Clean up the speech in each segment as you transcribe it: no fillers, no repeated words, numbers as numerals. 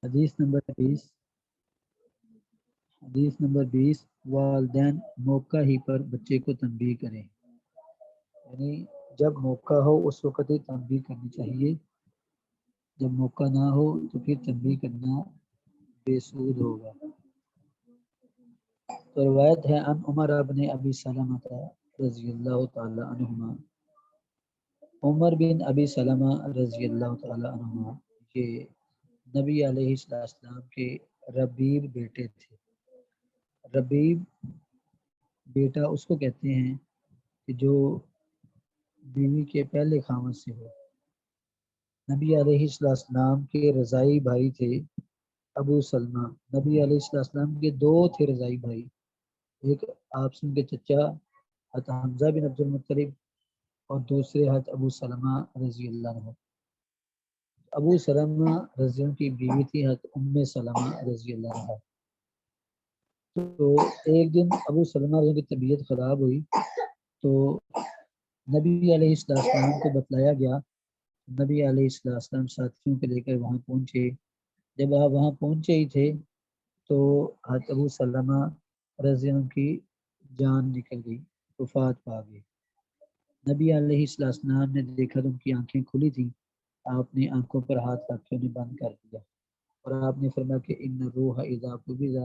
حدیث نمبر 20 والدین موقع ہی پر بچے کو تنبیہ کریں، یعنی جب موقع ہو اس وقت ہی تنبیہ کرنی چاہیے، جب موقع نہ ہو تو پھر تنبیہ کرنا بے سود ہوگا۔ تو روایت ہے ان عمر بن ابی سلمہ رضی اللہ تعالی عنہما، عمر بن ابی سلمہ رضی اللہ تعالی عنہما یہ نبی علیہ السلام کے ربیب بیٹے تھے۔ ربیب بیٹا اس کو کہتے ہیں کہ جو بیوی کے پہلے خامد سے ہو۔ نبی علیہ السلام کے رضائی بھائی تھے ابو سلمہ، نبی علیہ السلام کے دو تھے رضائی بھائی، ایک آپ کے چچا حضرت حمزہ بن عبد المطلب اور دوسرے حضرت ابو سلمہ رضی اللہ عنہ۔ ابو سلمہ رضی اللہ کی بیوی تھی حضرت ام سلمہ رضی اللہ عنہ۔ تو ایک دن ابو سلمہ رضی اللہ کی طبیعت خراب ہوئی تو نبی علیہ السلام کو بتلایا گیا، نبی علیہ السلام ساتھیوں کو لے کر وہاں پہنچے۔ جب آپ وہاں پہنچے ہی تھے تو حضرت ابو سلمہ رضی اللہ عنہ کی جان نکل گئی، وفات پا گئی۔ نبی علیہ السلام نے دیکھا تو ان کی آنکھیں کھلی تھیں، آپ نے آنکھوں پر ہاتھ رکھ کے انہیں بند کر دیا اور آپ نے فرمایا کہ ان روح اذا قبض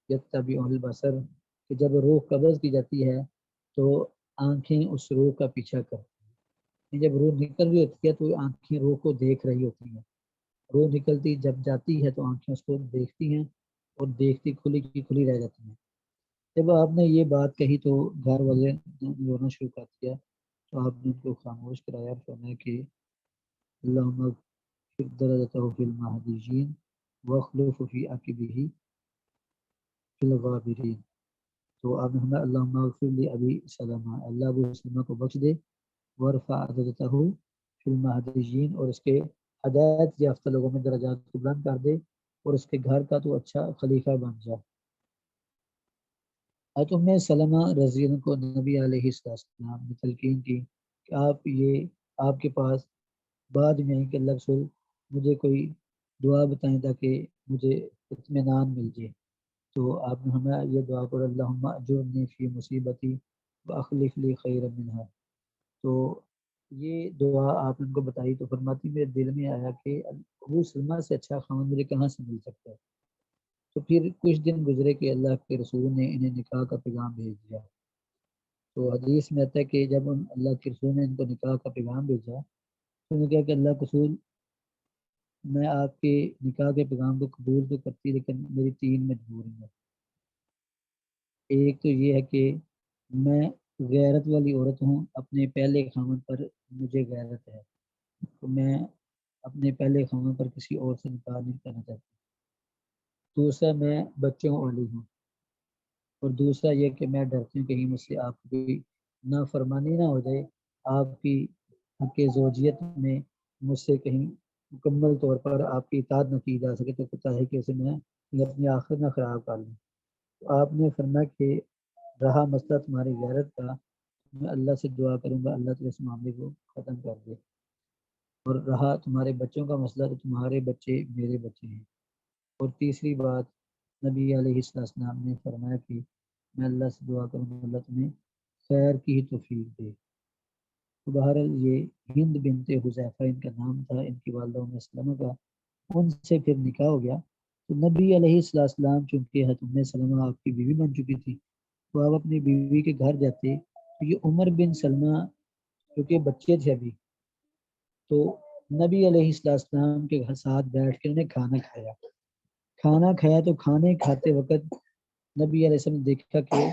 یتبع البصر، کہ جب روح قبض کی جاتی ہے تو آنکھیں اس روح کا پیچھا کرتی ہیں، جب روح نکل رہی ہوتی ہے تو آنکھیں روح کو دیکھ رہی ہوتی ہیں، روح نکلتی جب جاتی ہے تو آنکھیں اس کو دیکھتی ہیں اور دیکھتی کھلی کی کھلی رہ جاتی ہیں۔ جب آپ نے یہ بات کہی تو گھر والے رونا شروع کر دیا، تو آپ نے ان کو خاموش کرایا اور فرمایا کہ اللہم اغفر درجتہ فی المہدیین واخلف فی عقبہ فی الغابرین۔ تو آپ نے فرمایا اللہم اغفر لی ابی سلمہ، اللہ ابو سلمہ کو بخش دے، ورفع درجتہ فی المہدیین، اور اس کے ہدایت یافتہ لوگوں میں درجات کو بلند کر دے اور اس کے گھر کا تو اچھا خلیفہ بن جائے۔ حضرت ام سلمہ رضی اللہ عنہ کو نبی علیہ السلام نے تلقین کی کہ آپ کے پاس بعد میں آئی کہ اللہ رسول مجھے کوئی دعا بتائیں تاکہ مجھے اطمینان مل جائے۔ تو آپ نے ہمیں یہ دعا کرو اللہم اجرنی فی مصیبتی واخلف لی خیرا منہا۔ تو یہ دعا آپ نے ان کو بتائی تو فرماتی میرے دل میں آیا کہ ابو سلمہ سے اچھا خاوند مجھے کہاں سے مل سکتا ہے۔ تو پھر کچھ دن گزرے کہ اللہ کے رسول نے انہیں نکاح کا پیغام بھیج دیا۔ تو حدیث میں آتا ہے کہ جب اللہ کے رسول نے ان کو نکاح کا پیغام بھیجا تو انہوں نے کہا کہ اللہ کے رسول میں آپ کے نکاح کے پیغام کو قبول تو کرتی لیکن میری 3 مجبوریاں ہیں۔ ایک تو یہ ہے کہ میں غیرت والی عورت ہوں، اپنے پہلے خاوند پر مجھے غیرت ہے، تو میں اپنے پہلے خاوند پر کسی اور سے نکاح نہیں کرنا چاہتا۔ دوسرا میں بچوں والی ہوں، اور دوسرا یہ کہ میں ڈرتی ہوں کہیں مجھ سے آپ کی نافرمانی نہ ہو جائے، آپ کی حق زوجیت میں مجھ سے کہیں مکمل طور پر آپ کی اطاعت نہ کی جا سکے تو پتہ ہے کہ اسے میں اپنی آخرت نہ خراب کر لوں۔ تو آپ نے فرمایا کہ رہا مسئلہ تمہاری غیرت کا، میں اللہ سے دعا کروں گا اللہ تعالیٰ اس معاملے کو ختم کر دے، اور رہا تمہارے بچوں کا مسئلہ تو تمہارے بچے میرے بچے ہیں۔ اور تیسری بات نبی علیہ السلام نے فرمایا کہ میں اللہ سے دعا کروں گا اللہ تمہیں خیر کی ہی توفیق دے۔ تو بہرحال یہ ہند بنت حذیفہ ان کا نام تھا، ان کی والدہ ام سلمہ کا، ان سے پھر نکاح ہو گیا۔ تو نبی علیہ السلام چونکہ حضرت ام سلمہ آپ کی بیوی بن چکی تھی تو آپ اپنی بیوی کے گھر جاتے تو یہ عمر بن سلمہ کیونکہ بچے تھے ابھی، تو نبی علیہ السلام کے ساتھ بیٹھ کے انہیں کھانا کھایا تو کھانے کھاتے وقت نبی علیہ السلام نے دیکھا کہ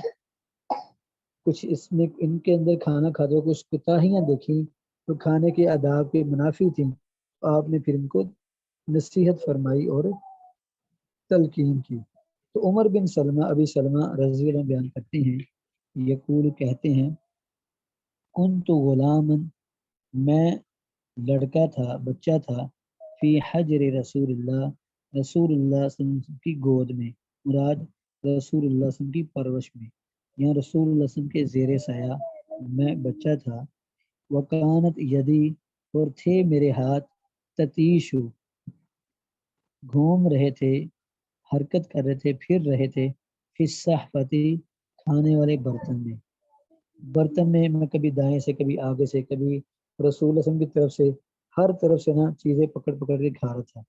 کچھ اس میں ان کے اندر کھانا کھاتے ہوئے کچھ کوتاہیاں دیکھی تو کھانے کے آداب کے منافی تھیں، تو آپ نے پھر ان کو نصیحت فرمائی اور تلقین کی۔ تو عمر بن سلمہ ابی سلمہ رضی اللہ عنہ بیان کرتے ہیں، یقول کہتے ہیں کنت غلاما، میں لڑکا تھا، بچہ تھا، فی حجر رسول اللہ، رسول اللہ صلی اللہ علیہ وسلم کی گود میں، مراد رسول اللہ صلی اللہ علیہ وسلم کی پرورش میں، یا رسول اللہ صلی اللہ علیہ وسلم کے زیر سایہ میں بچہ تھا۔ وکانت یدی، اور تھے میرے ہاتھ، تتیشو گھوم رہے تھے، حرکت کر رہے تھے، پھر رہے تھے فی الصحفتی کھانے والے برتن میں. برتن میں کبھی دائیں سے، کبھی آگے سے، کبھی رسول اللہ صلی اللہ علیہ وسلم کی طرف سے، ہر طرف سے نا چیزیں پکڑ پکڑ کے کھا رہا تھا.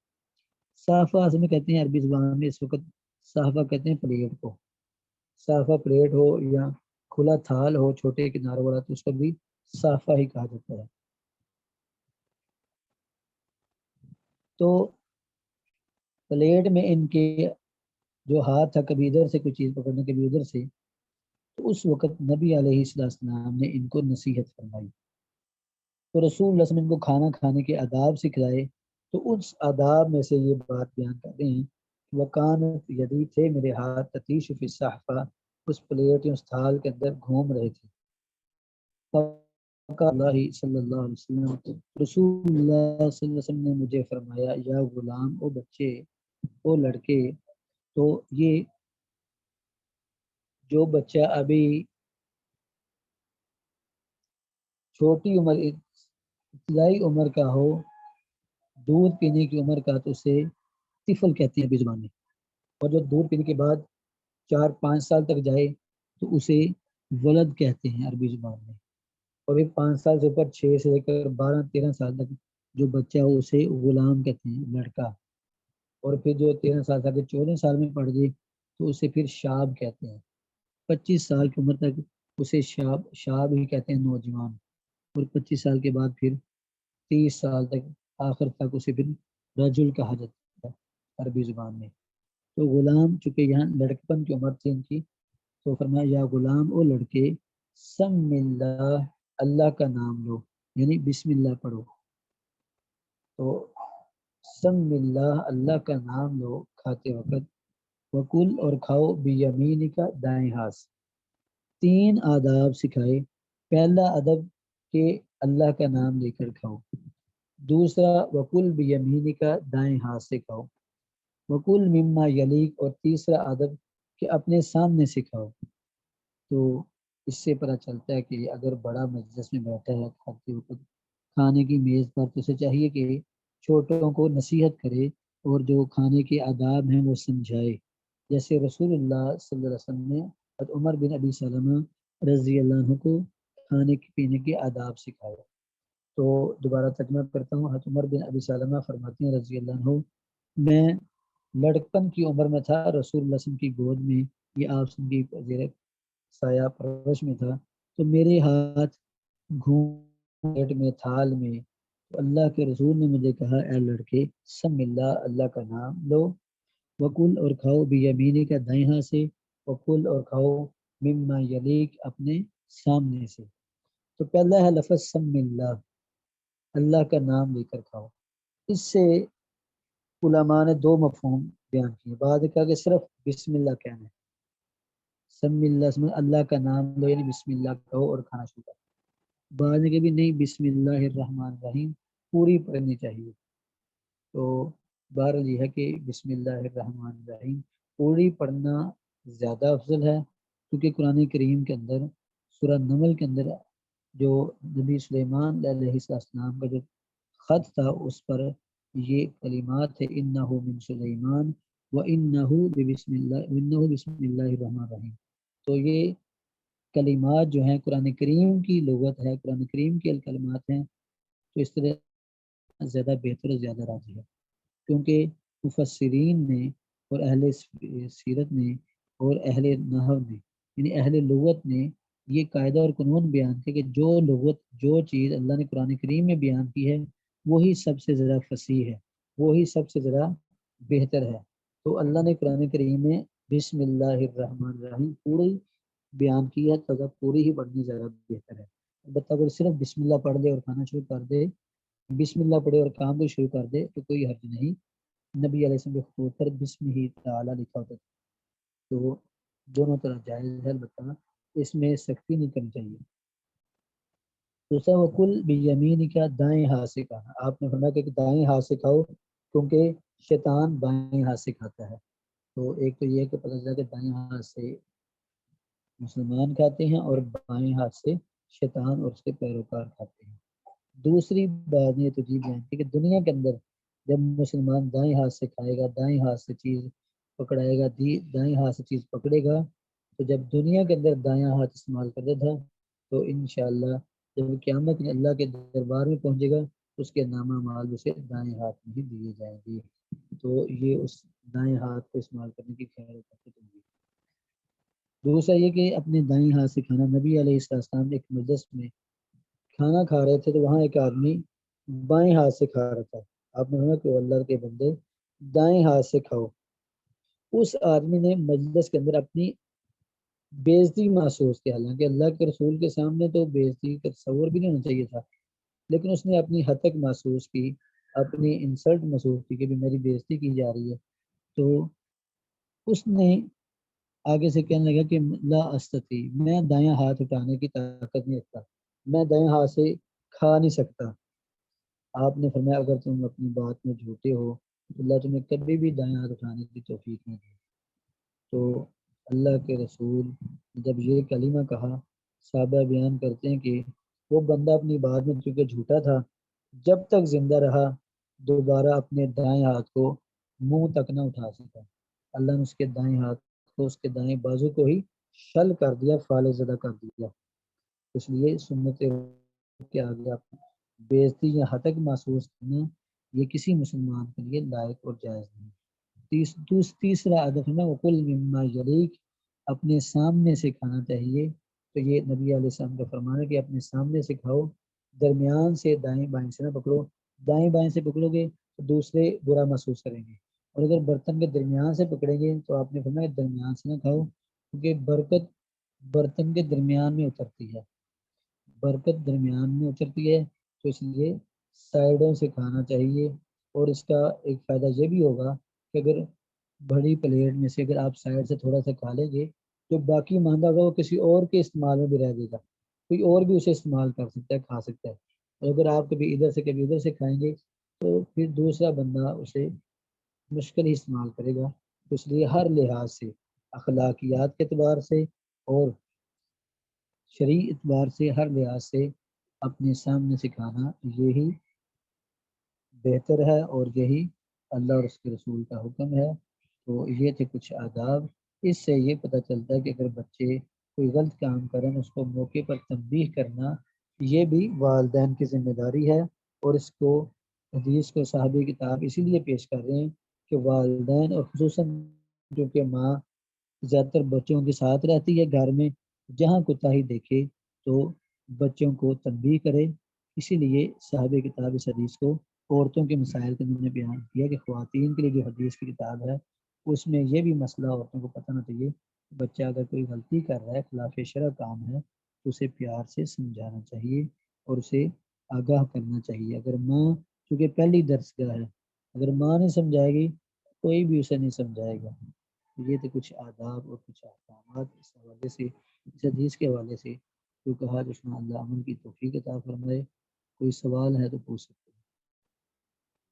صحافہ اصل میں کہتے ہیں عربی زبان میں اس وقت صحافہ کہتے ہیں پلیٹ کو. صحافہ پلیٹ ہو یا کھلا تھال ہو چھوٹے کناروں والا تو اس کو بھی صحافہ ہی کہا جاتا ہے. تو پلیٹ میں ان کے جو ہاتھ تھا، کبھی ادھر سے کوئی چیز پکڑنا، کبھی ادھر سے. تو اس وقت نبی علیہ السلام نے ان کو نصیحت فرمائی. تو رسول اللہ صلی اللہ علیہ وسلم کو کھانا کھانے کے آداب سکھلائے. تو اس آداب میں سے یہ بات بیان کرتے ہیں، وکانت یدی تھے میرے ہاتھ تتیش فی الصحفہ، اس پلیٹ یا اس تھال کے اندر گھوم رہے تھے. اللہ صلی اللہ علیہ وسلم، رسول اللہ صلی اللہ علیہ وسلم نے مجھے فرمایا، یا غلام، او بچے، او لڑکے. تو یہ جو بچہ ابھی چھوٹی عمر، ابتدائی عمر کا ہو، دودھ پینے کی عمر کا، تو اسے طفل کہتے ہیں عربی زبان میں. اور جو دودھ پینے کے بعد 4-5 سال تک جائے تو اسے ولد کہتے ہیں عربی زبان میں. اور ایک 5 سال سے اوپر، 6 سے لے کر 12-13 سال تک جو بچہ ہو اسے غلام کہتے ہیں، لڑکا. اور پھر جو 13 سال تک 14 سال میں پڑھ جائے تو اسے پھر شاب کہتے ہیں. 25 سال کی عمر تک اسے شاب ہی کہتے ہیں، نوجوان. اور 25 سال کے بعد پھر 30 سال تک، آخر تک اسے پھر رجل کہا جاتا ہے عربی زبان میں. تو غلام، چونکہ یہاں لڑکپن کی عمر تھی ان کی، تو فرمایا یا غلام، او لڑکے، سم اللہ، اللہ کا نام لو، یعنی بسم اللہ پڑھو. تو سم اللہ، اللہ کا نام لو کھاتے وقت. وکل، اور کھاؤ، بیمینی کا، دائیں ہاتھ. 3 آداب سکھائے. پہلا ادب کہ اللہ کا نام لے کر کھاؤ. دوسرا وکل بیمینی کا، دائیں ہاتھ سے کھاؤ. وکل مما یلیک، اور تیسرا ادب کہ اپنے سامنے سے کھاؤ. تو اس سے پتہ چلتا ہے کہ اگر بڑا مجلس میں بیٹھا ہے کھاتے وقت کھانے کی میز پر، تو اسے چاہیے کہ چھوٹوں کو نصیحت کرے اور جو کھانے کے آداب ہیں وہ سمجھائے. جیسے رسول اللہ صلی اللہ علیہ وسلم نے عمر بن ابی سلمہ رضی اللہ عنہ کو کھانے پینے کے آداب سکھائے. تو دوبارہ ترجمہ کرتا ہوں. حضرت عمر بن ابی سلمہ فرماتے ہیں رضی اللہ عنہ، میں لڑکپن کی عمر میں تھا، رسول اللہ صلی اللہ علیہ وسلم کی گود میں، یہ آپ کی زیر سایہ پرورش میں تھا. تو میرے ہاتھ گھونٹ میں، تھال میں. تو اللہ کے رسول نے مجھے کہا، اے لڑکے، سم اللہ، اللہ کا نام لو. وکل، اور کھاؤ، بیمینی کا، دائیں ہاتھ سے. وکل، اور کھاؤ، مما یلیک، اپنے سامنے سے. تو پہلا ہے لفظ سم اللہ، اللہ کا نام لے کر کھاؤ. اس سے علماء نے 2 مفہوم بیان کیے. بعد کہا کہ صرف بسم اللہ کہنا ہے، سم اللہ، اللہ کا نام لو یعنی بسم اللہ کہو اور کھانا شروع کرو. بعد میں کہ بھی نہیں، بسم اللہ الرحمن الرحیم پوری پڑھنی چاہیے. تو بہرحال یہ ہے کہ بسم اللہ الرحمن الرحیم پوری پڑھنا زیادہ افضل ہے، کیونکہ قرآن کریم کے اندر سورہ نمل کے اندر جو نبی سلیمان علیہ السلام کا جو خط تھا اس پر یہ کلمات ہے، انہ من سلیمان وانہ بسم اللہ الرحمن الرحیم. تو یہ کلمات جو ہیں قرآن کریم کی لغت ہے، قرآن کریم کے کلمات ہیں. تو اس طرح زیادہ بہتر اور زیادہ راضی ہے، کیونکہ مفسرین نے اور اہل سیرت نے اور اہل نحو نے، یعنی اہل لغت نے یہ قاعدہ اور قانون بیان کیا کہ جو لغت، جو چیز اللہ نے قرآن کریم میں بیان کی ہے وہی سب سے زیادہ فصیح ہے، وہی سب سے زیادہ بہتر ہے. تو اللہ نے قرآن کریم میں بسم اللہ الرحمن الرحیم پوری بیان کی ہے، تو پوری ہی پڑھنی زیادہ بہتر ہے. البتہ اگر صرف بسم اللہ پڑھ دے اور کھانا شروع کر دے، بسم اللہ پڑھے اور کام کو شروع کر دے تو کوئی حرج نہیں. نبی علیہ السلام کے خطوط پر بسم ہی تعالی لکھا ہوتا تھا. تو دونوں طرح جائز ہے، البتہ اس میں سختی نہیں کرنی چاہیے. دوسرا وکل بیمین کا، دائیں ہاتھ سے کھانا. آپ نے فرمایا کہ دائیں ہاتھ سے کھاؤ، کیونکہ شیطان بائیں ہاتھ سے کھاتا ہے. تو ایک تو یہ کہ پتہ چلا کہ دائیں ہاتھ سے مسلمان کھاتے ہیں اور بائیں ہاتھ سے شیطان اور اس کے پیروکار کھاتے ہیں. دوسری بات یہ تو جی بیان کی کہ دنیا کے اندر جب مسلمان دائیں ہاتھ سے کھائے گا، دائیں ہاتھ سے چیز پکڑائے گا، دائیں ہاتھ سے چیز پکڑے گا، تو جب دنیا کے اندر دایاں ہاتھ استعمال کرتا تھا تو انشاءاللہ جب قیامت میں اللہ کے دربار میں پہنچے گا اس کے نامہ اعمال اسے دائیں ہاتھ میں ہی دیے جائیں گے۔ تو یہ اس دائیں ہاتھ کو استعمال کرنے کی خیر برکت ہوگی۔ دوسرا یہ کہ اپنے دائیں ہاتھ سے کھانا، نبی علیہ السلام ایک مجلس میں کھانا کھا رہے تھے تو وہاں ایک آدمی بائیں ہاتھ سے کھا رہا تھا۔ آپ نے سنا کہ اللہ کے بندے دائیں ہاتھ سے کھاؤ۔ اس آدمی نے مجلس کے اندر اپنی بےعزتی محسوس کی، حالانکہ اللہ کے رسول کے سامنے تو بےعزتی کا تصور بھی نہیں ہونا چاہیے تھا، لیکن اس نے اپنی حد تک محسوس کی، اپنی انسلٹ محسوس کی کہ میری بےعزتی کی جا رہی ہے۔ تو اس نے آگے سے کہنے لگا کہ لا استطیع، میں دایاں ہاتھ اٹھانے کی طاقت نہیں رکھتا، میں دایاں ہاتھ سے کھا نہیں سکتا۔ آپ نے فرمایا اگر تم اپنی بات میں جھوٹے ہو تو اللہ تمہیں کبھی بھی دایاں ہاتھ اٹھانے کی توفیق نہیں دے۔ تو اللہ کے رسول جب یہ کلمہ کہا، صحابہ بیان کرتے ہیں کہ وہ بندہ اپنی بات میں چونکہ جھوٹا تھا، جب تک زندہ رہا دوبارہ اپنے دائیں ہاتھ کو منہ تک نہ اٹھا سکا۔ اللہ نے اس کے دائیں ہاتھ کو، اس کے دائیں بازو کو ہی شل کر دیا، فالح زدہ کر دیا۔ اس لیے سنت کے آگے آپ بےعزتی یا ہتک محسوس کرنا یہ کسی مسلمان کے لیے لائق اور جائز نہیں۔ تیسرا ادب ہے نا وکل مما یلیک، اپنے سامنے سے کھانا چاہیے۔ تو یہ نبی علیہ السلام کا فرمان ہے کہ اپنے سامنے سے کھاؤ، درمیان سے دائیں بائیں سے نہ پکڑو۔ دائیں بائیں سے پکڑو گے تو دوسرے برا محسوس کریں گے، اور اگر برتن کے درمیان سے پکڑیں گے تو آپ نے فرمایا درمیان سے نہ کھاؤ، کیونکہ برکت برتن کے درمیان میں اترتی ہے، برکت درمیان میں اترتی ہے، تو اس لیے سائڈوں سے کھانا چاہیے۔ اور اس کا ایک فائدہ یہ بھی ہوگا کہ اگر بڑی پلیٹ میں سے اگر آپ سائڈ سے تھوڑا سا کھا لیں گے تو باقی ماندہ ہوگا وہ کسی اور کے استعمال میں بھی رہ جائے گا، کوئی اور بھی اسے استعمال کر سکتا ہے، کھا سکتا ہے۔ اور اگر آپ کبھی ادھر سے کبھی ادھر سے کھائیں گے تو پھر دوسرا بندہ اسے مشکل ہی استعمال کرے گا۔ اس لیے ہر لحاظ سے، اخلاقیات کے اعتبار سے اور شرعی اعتبار سے، ہر لحاظ سے اپنے سامنے سے کھانا یہی بہتر ہے اور یہی اللہ اور اس کے رسول کا حکم ہے۔ تو یہ تھے کچھ آداب۔ اس سے یہ پتہ چلتا ہے کہ اگر بچے کوئی غلط کام کریں اس کو موقع پر تنبیہ کرنا یہ بھی والدین کی ذمہ داری ہے، اور اس کو حدیث کو صحابی کتاب اسی لیے پیش کر رہے ہیں کہ والدین اور خصوصاً کیونکہ ماں زیادہ تر بچوں کے ساتھ رہتی ہے گھر میں، جہاں کوتاہی دیکھے تو بچوں کو تنبیہ کرے۔ اسی لیے صحابہ کتاب اس حدیث کو عورتوں کے مسائل کے انہوں نے بیان کیا کہ خواتین کے لیے جو حدیث کی کتاب ہے اس میں یہ بھی مسئلہ عورتوں کو پتہ نہ چاہیے، بچہ اگر کوئی غلطی کر رہا ہے، خلاف شرع کام ہے، تو اسے پیار سے سمجھانا چاہیے اور اسے آگاہ کرنا چاہیے۔ اگر ماں، چونکہ پہلی درسگاہ ہے، اگر ماں نہیں سمجھائے گی کوئی بھی اسے نہیں سمجھائے گا۔ یہ تو کچھ آداب اور کچھ احکامات اس حوالے سے، اس حدیث کے حوالے سے جو کہا، جس میں اللہ عمل کی توفیق عطا فرمائے۔ کوئی سوال ہے تو پوچھ سکتے ہیں۔